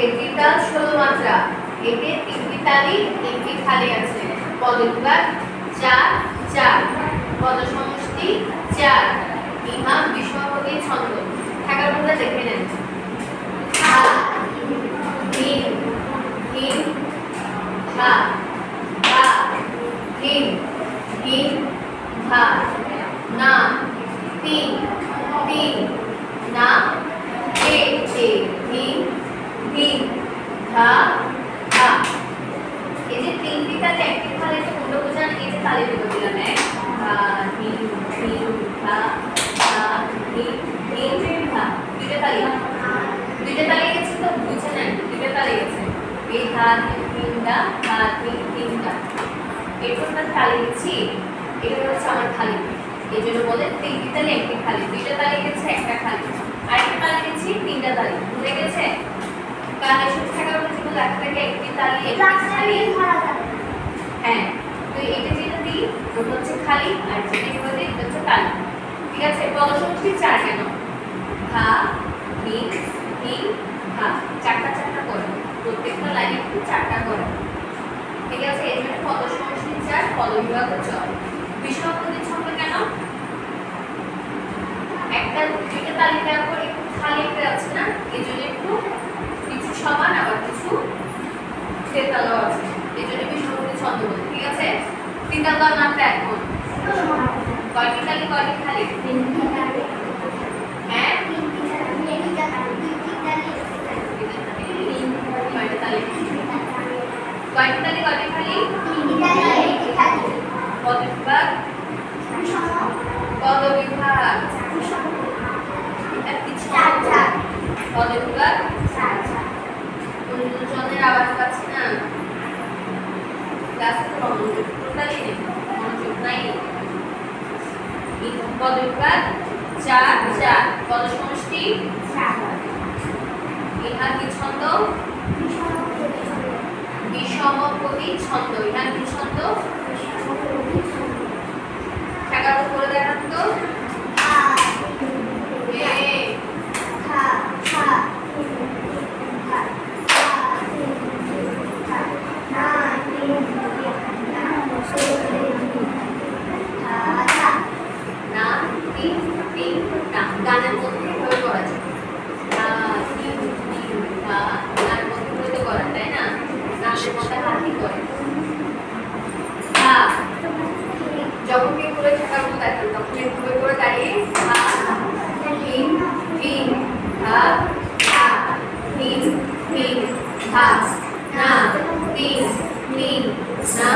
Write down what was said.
ক্ষেত্রিতা 16 মাত্রা, এতে 3টি তালি 3টি খালি আছে। পদবিভাগ 4 4, পদ সমষ্টি 4, ইহা বিষমপদী ছন্দ। ঠাকুরটা দেখে নেন। হা হিম হিম হা হা হিম হিম হা না তিন তিন না তে তে হিম হিম হা হা। এই যে 3টি তালে একটি তালে যে কোনটা বোঝান, এই যে তালে দুটো দিলাম, এক হা হিম হিম হা হা হিম হিম হা, দুটো তালে গেছে তো বুঝে নেন, দুটো তালে গেছে। এই হা হিম দা হা হিম দা, এরপর তালে গেছি, এটা হচ্ছে আমার খালি। এই জন্য বলে 3টি তালে একটি খালি, 2টা তালে গেছে একটা খালি, আরেকটা তালে গেছি 3টা তালে, বুঝে গেছে? কানে শুনে থাকার মধ্যে যেগুলো লেখা থাকে একটি তালি একটি খালি, হ্যাঁ, তো এটা যেটা দিই ওটা হচ্ছে খালি, আর যেটা এভাবে দিই এটা হচ্ছে তালি। ঠিক আছে? পদ সমষ্টি 4 কেন? হা হিম হিম হা, 4টা 4টা করে, প্রত্যেকটা লাইনে একটু 4টা করে। ঠিক আছে? এই জন্য পদ সমষ্টি 4, পদবিভাগ 4। বিষমপদী ছন্দ কেন? একটা 2টা তালি দেওয়ার পর একটু খালি একটা আছে না, এই জন্য একটু কিছু সমান আবার কিছু তেতালো আছে, এই জন্য বিষমপদী ছন্দ বলে। ঠিক আছে? তেতালোর নামটা এখন কয়টি তালি কয়টি খালি? হ্যাঁ, কয়টি তালি কয়টি খালি? পদবিভাগ পদবিভাগ পদবিভাগ 4 জনের আওয়াজ পাচ্ছি না, ক্লাসে তো টোটালি নেই, মনোযোগ নাই। পদবিভাগ 4 4, পদ সমষ্টি 4, ইহা কি ছন্দ? বিষমপদী ছন্দ। ইহা কি ছন্দ? ঠাকুর করে দেখান তো। গানের মধ্যে এভাবে করা যায়, গানের মধ্যে তো করা, তাই না? নাচের মধ্যে হাতি করে। যখন কেউ করে থাকার মতো দেখেন তখন এভাবে করে দাঁড়িয়ে হা হিম হিম হা হা হিম হিম হা না তিন তিন না